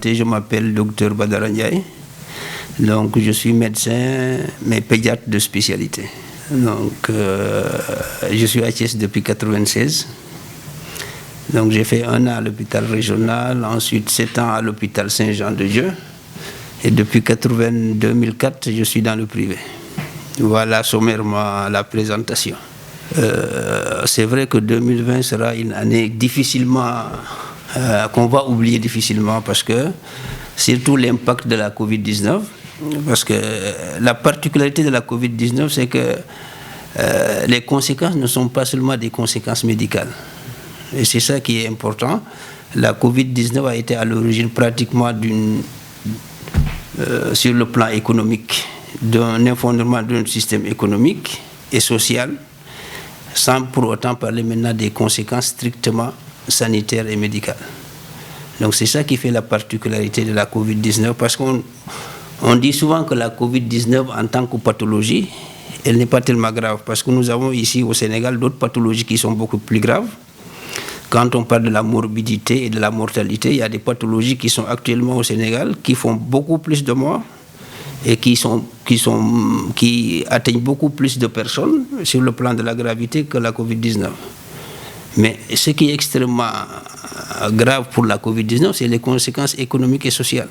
Je m'appelle Dr Badara Ndiaye. Donc, je suis médecin, mais pédiatre de spécialité. Donc, je suis à Thiès depuis 1996. Donc, j'ai fait 1 an à l'hôpital régional, ensuite 7 ans à l'hôpital Saint-Jean-de-Dieu. Et depuis 2004, je suis dans le privé. Voilà sommairement la présentation. C'est vrai que 2020 sera une année difficilement, qu'on va oublier difficilement, parce que surtout l'impact de la Covid-19, parce que la particularité de la Covid-19, c'est que les conséquences ne sont pas seulement des conséquences médicales. Et c'est ça qui est important. La Covid-19 a été à l'origine pratiquement sur le plan économique, d'un effondrement d'un système économique et social, sans pour autant parler maintenant des conséquences strictement sanitaires et médicales. Donc c'est ça qui fait la particularité de la Covid-19, parce qu'on dit souvent que la Covid-19 en tant que pathologie, elle n'est pas tellement grave, parce que nous avons ici au Sénégal d'autres pathologies qui sont beaucoup plus graves. Quand on parle de la morbidité et de la mortalité, il y a des pathologies qui sont actuellement au Sénégal qui font beaucoup plus de morts et qui atteignent beaucoup plus de personnes sur le plan de la gravité que la Covid-19. Mais ce qui est extrêmement grave pour la Covid-19, c'est les conséquences économiques et sociales.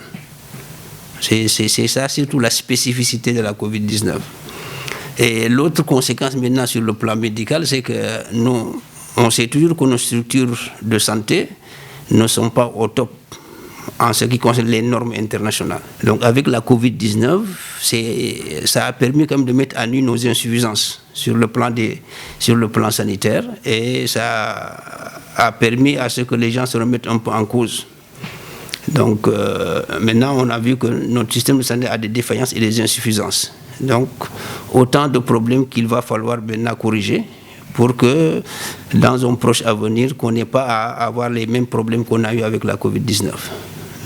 C'est ça surtout la spécificité de la Covid-19. Et l'autre conséquence maintenant sur le plan médical, c'est que nous, on sait toujours que nos structures de santé ne sont pas au top en ce qui concerne les normes internationales. Donc avec la Covid-19, ça a permis quand même de mettre à nu nos insuffisances sur le plan sanitaire, et ça a permis à ce que les gens se remettent un peu en cause. Donc maintenant, on a vu que notre système de santé a des défaillances et des insuffisances. Donc autant de problèmes qu'il va falloir maintenant corriger, pour que dans un proche avenir, qu'on n'ait pas à avoir les mêmes problèmes qu'on a eu avec la Covid-19.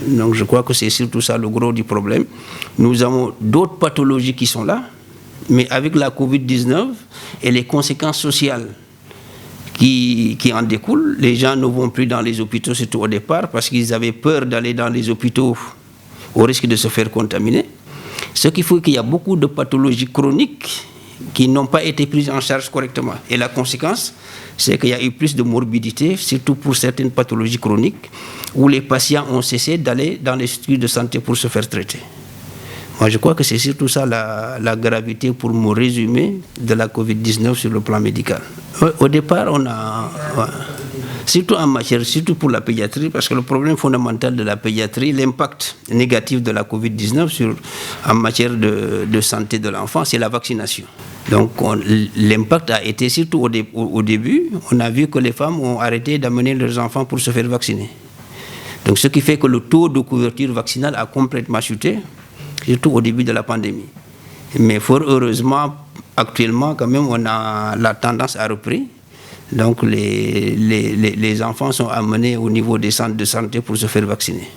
Donc je crois que c'est surtout ça le gros du problème. Nous avons d'autres pathologies qui sont là, mais avec la Covid-19 et les conséquences sociales qui en découlent, les gens ne vont plus dans les hôpitaux, surtout au départ, parce qu'ils avaient peur d'aller dans les hôpitaux au risque de se faire contaminer. Ce qui fait qu'il y a beaucoup de pathologies chroniques qui n'ont pas été prises en charge correctement. Et la conséquence, c'est qu'il y a eu plus de morbidité, surtout pour certaines pathologies chroniques, où les patients ont cessé d'aller dans les structures de santé pour se faire traiter. Moi, je crois que c'est surtout ça la gravité, pour me résumer, de la Covid-19 sur le plan médical. Au départ, on a... surtout pour la pédiatrie, parce que le problème fondamental de la pédiatrie, l'impact négatif de la Covid-19 en matière de santé de l'enfant, c'est la vaccination. Donc l'impact a été surtout au début, on a vu que les femmes ont arrêté d'amener leurs enfants pour se faire vacciner. Donc ce qui fait que le taux de couverture vaccinale a complètement chuté, surtout au début de la pandémie. Mais fort heureusement, actuellement, quand même, la tendance a repris. Donc les enfants sont amenés au niveau des centres de santé pour se faire vacciner.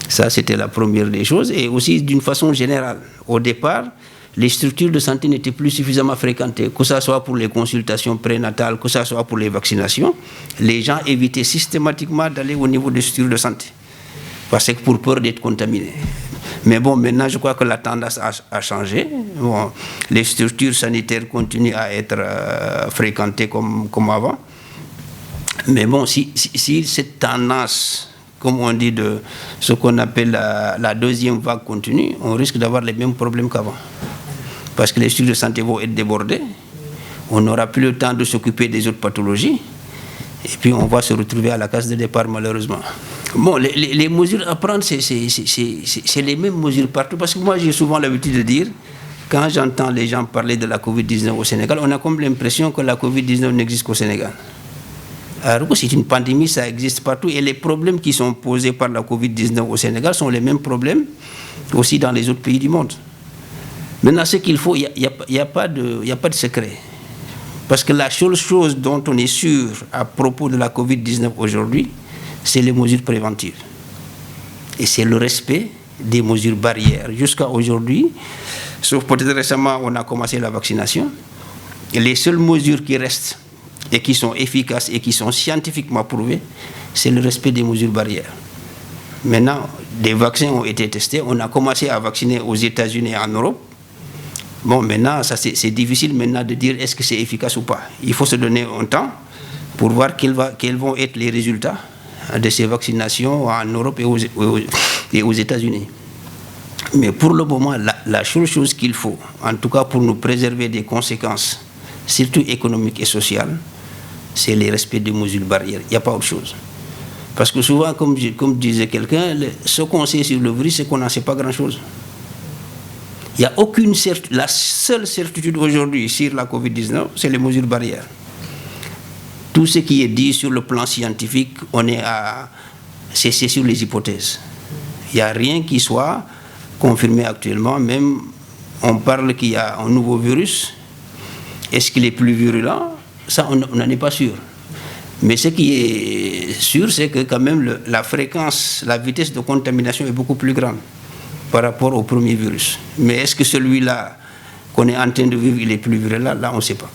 Ça, c'était la première des choses. Et aussi, d'une façon générale, au départ, les structures de santé n'étaient plus suffisamment fréquentées, que ce soit pour les consultations prénatales, que ce soit pour les vaccinations. Les gens évitaient systématiquement d'aller au niveau des structures de santé, parce que pour peur d'être contaminés. Mais bon, maintenant, je crois que la tendance a changé. Bon, les structures sanitaires continuent à être fréquentées comme avant. Mais bon, si cette tendance, comme on dit, de ce qu'on appelle la deuxième vague continue, on risque d'avoir les mêmes problèmes qu'avant. Parce que les structures de santé vont être débordées, on n'aura plus le temps de s'occuper des autres pathologies, et puis on va se retrouver à la case de départ, malheureusement. Bon, les mesures à prendre, c'est les mêmes mesures partout, parce que moi j'ai souvent l'habitude de dire, quand j'entends les gens parler de la Covid-19 au Sénégal, on a comme l'impression que la Covid-19 n'existe qu'au Sénégal. Alors que c'est une pandémie, ça existe partout, et les problèmes qui sont posés par la Covid-19 au Sénégal sont les mêmes problèmes aussi dans les autres pays du monde. Maintenant, ce qu'il faut, il n'y a pas de secret. Parce que la seule chose dont on est sûr à propos de la Covid-19 aujourd'hui, c'est les mesures préventives. Et c'est le respect des mesures barrières. Jusqu'à aujourd'hui, sauf peut-être récemment, on a commencé la vaccination. Et les seules mesures qui restent et qui sont efficaces et qui sont scientifiquement prouvées, c'est le respect des mesures barrières. Maintenant, des vaccins ont été testés. On a commencé à vacciner aux États-Unis et en Europe. Bon, maintenant, c'est difficile maintenant de dire est-ce que c'est efficace ou pas. Il faut se donner un temps pour voir quels vont être les résultats de ces vaccinations en Europe et aux États-Unis. Mais pour le moment, la seule chose qu'il faut, en tout cas pour nous préserver des conséquences, surtout économiques et sociales, c'est le respect des mesures barrières. Il n'y a pas autre chose. Parce que souvent, comme disait quelqu'un, ce qu'on sait sur le virus, c'est qu'on n'en sait pas grand-chose. Il n'y a aucune certitude. La seule certitude aujourd'hui sur la Covid-19, c'est les mesures barrières. Tout ce qui est dit sur le plan scientifique, c'est sur les hypothèses. Il n'y a rien qui soit confirmé actuellement. Même on parle qu'il y a un nouveau virus. Est-ce qu'il est plus virulent? Ça, on n'en est pas sûr. Mais ce qui est sûr, c'est que quand même la fréquence, la vitesse de contamination est beaucoup plus grande par rapport au premier virus. Mais est-ce que celui-là qu'on est en train de vivre, il est plus virulent? Là, on ne sait pas.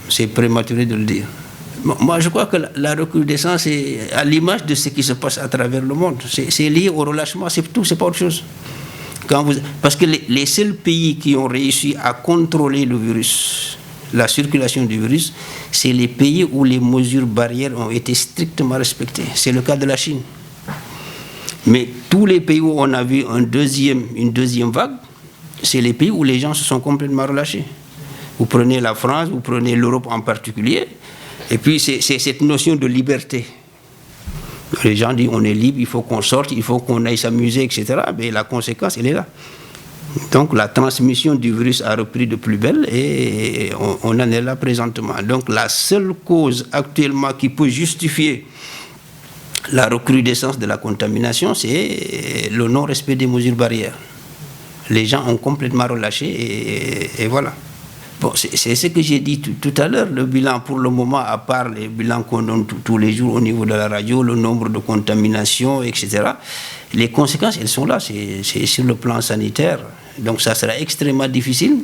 C'est prématuré de le dire. Bon, moi, je crois que la recrudescence est à l'image de ce qui se passe à travers le monde. C'est lié au relâchement, c'est tout, c'est pas autre chose. Parce que les seuls pays qui ont réussi à contrôler le virus, la circulation du virus, c'est les pays où les mesures barrières ont été strictement respectées. C'est le cas de la Chine. Mais tous les pays où on a vu une deuxième vague, c'est les pays où les gens se sont complètement relâchés. Vous prenez la France, vous prenez l'Europe en particulier, et puis c'est cette notion de liberté. Les gens disent on est libre, il faut qu'on sorte, il faut qu'on aille s'amuser, etc. Mais la conséquence, elle est là. Donc la transmission du virus a repris de plus belle et on en est là présentement. Donc la seule cause actuellement qui peut justifier la recrudescence de la contamination, c'est le non-respect des mesures barrières. Les gens ont complètement relâché et voilà. Bon, c'est ce que j'ai dit tout à l'heure. Le bilan pour le moment, à part les bilans qu'on donne tous les jours au niveau de la radio, le nombre de contaminations, etc., les conséquences, elles sont là. C'est sur le plan sanitaire. Donc ça sera extrêmement difficile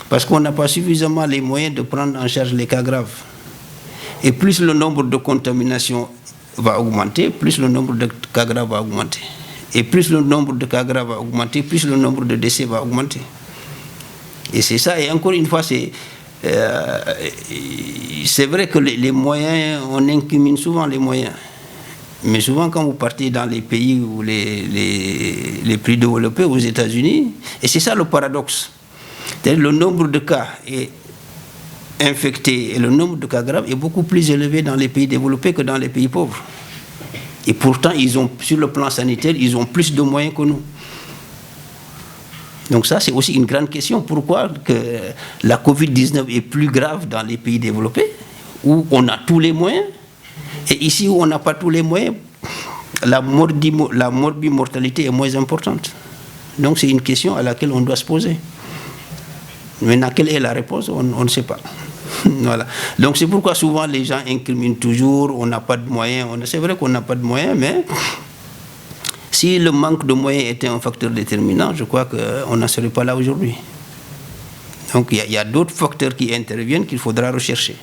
parce qu'on n'a pas suffisamment les moyens de prendre en charge les cas graves. Et plus le nombre de contaminations va augmenter, plus le nombre de cas graves va augmenter. Et plus le nombre de cas graves va augmenter, plus le nombre de décès va augmenter. Et c'est ça, et encore une fois, c'est vrai que les moyens, on incrimine souvent les moyens. Mais souvent, quand vous partez dans les pays où les plus développés, aux États-Unis, et c'est ça le paradoxe. C'est-à-dire le nombre de cas infectés et le nombre de cas graves est beaucoup plus élevé dans les pays développés que dans les pays pauvres. Et pourtant, sur le plan sanitaire, ils ont plus de moyens que nous. Donc ça, c'est aussi une grande question. Pourquoi que la Covid-19 est plus grave dans les pays développés, où on a tous les moyens, et ici où on n'a pas tous les moyens, la morbimortalité est moins importante. Donc c'est une question à laquelle on doit se poser. Maintenant, quelle est la réponse? On ne sait pas. Voilà. Donc c'est pourquoi souvent les gens incriminent toujours, on n'a pas de moyens. C'est vrai qu'on n'a pas de moyens, mais si le manque de moyens était un facteur déterminant, je crois qu'on n'en serait pas là aujourd'hui. Donc il y a d'autres facteurs qui interviennent qu'il faudra rechercher.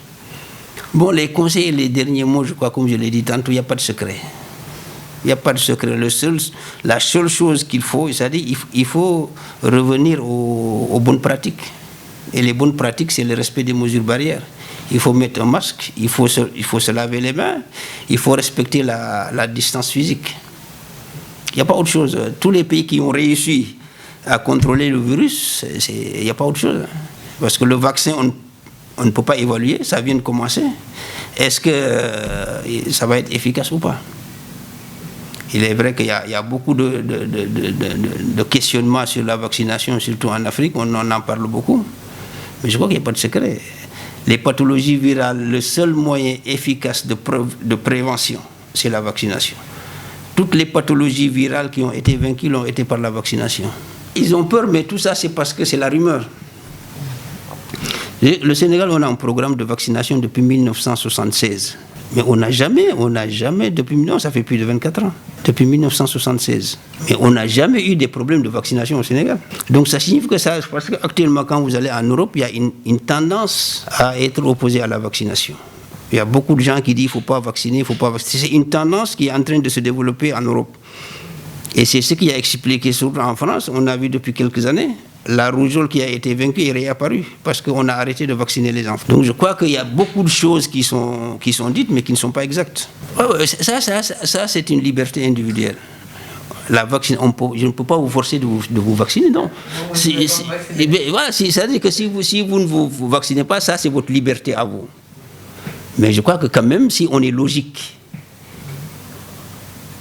Bon, les conseils et les derniers mots, je crois, comme je l'ai dit tantôt, il n'y a pas de secret. Il n'y a pas de secret. La seule chose qu'il faut, c'est-à-dire il faut revenir aux bonnes pratiques. Et les bonnes pratiques, c'est le respect des mesures barrières. Il faut mettre un masque, il faut se laver les mains, il faut respecter la distance physique. Il n'y a pas autre chose. Tous les pays qui ont réussi à contrôler le virus, il n'y a pas autre chose. Parce que le vaccin, on ne peut pas évaluer, ça vient de commencer. Est-ce que ça va être efficace ou pas? Il est vrai qu'il y a beaucoup de questionnements sur la vaccination, surtout en Afrique, on en parle beaucoup. Mais je crois qu'il n'y a pas de secret. Les pathologies virales, le seul moyen efficace de prévention, c'est la vaccination. Toutes les pathologies virales qui ont été vaincues l'ont été par la vaccination. Ils ont peur, mais tout ça, c'est parce que c'est la rumeur. Le Sénégal, on a un programme de vaccination depuis 1976. Mais on n'a jamais, depuis 1900, ça fait plus de 24 ans, depuis 1976. Mais on n'a jamais eu des problèmes de vaccination au Sénégal. Donc ça signifie que ça, parce qu'actuellement, quand vous allez en Europe, il y a une tendance à être opposé à la vaccination. Il y a beaucoup de gens qui disent qu'il ne faut pas vacciner, il ne faut pas vacciner. C'est une tendance qui est en train de se développer en Europe. Et c'est ce qui a expliqué, surtout en France, on a vu depuis quelques années, la rougeole qui a été vaincue est réapparue parce qu'on a arrêté de vacciner les enfants. Donc je crois qu'il y a beaucoup de choses qui sont dites mais qui ne sont pas exactes. Ça c'est une liberté individuelle. La vaccine, je ne peux pas vous forcer de vous vacciner, non. Voilà, c'est-à-dire que si vous ne vous vaccinez pas, ça c'est votre liberté à vous. Mais je crois que quand même, si on est logique,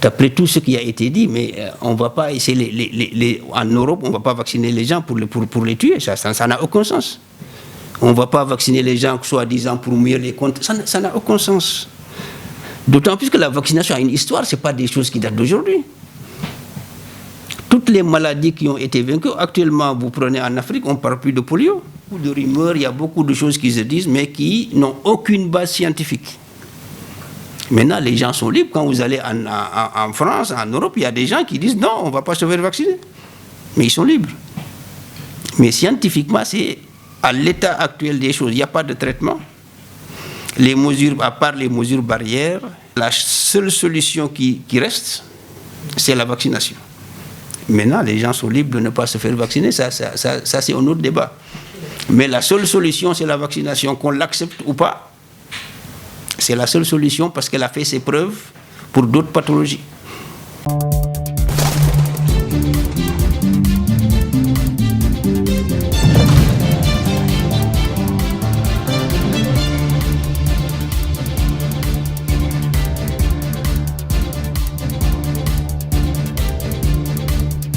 d'après tout ce qui a été dit, mais on ne va pas essayer, en Europe, on ne va pas vacciner les gens pour les tuer, ça n'a aucun sens. On ne va pas vacciner les gens, soi-disant, pour mieux les compter, ça n'a aucun sens. D'autant plus que la vaccination a une histoire, ce n'est pas des choses qui datent d'aujourd'hui. Toutes les maladies qui ont été vaincues, actuellement, vous prenez en Afrique, on ne parle plus de polio, ou de rumeurs, il y a beaucoup de choses qui se disent, mais qui n'ont aucune base scientifique. Maintenant, les gens sont libres. Quand vous allez en France, en Europe, il y a des gens qui disent non, on ne va pas se faire vacciner. Mais ils sont libres. Mais scientifiquement, c'est à l'état actuel des choses. Il n'y a pas de traitement. Les mesures, à part les mesures barrières, la seule solution qui reste, c'est la vaccination. Maintenant, les gens sont libres de ne pas se faire vacciner. Ça c'est un autre débat. Mais la seule solution, c'est la vaccination, qu'on l'accepte ou pas. C'est la seule solution parce qu'elle a fait ses preuves pour d'autres pathologies.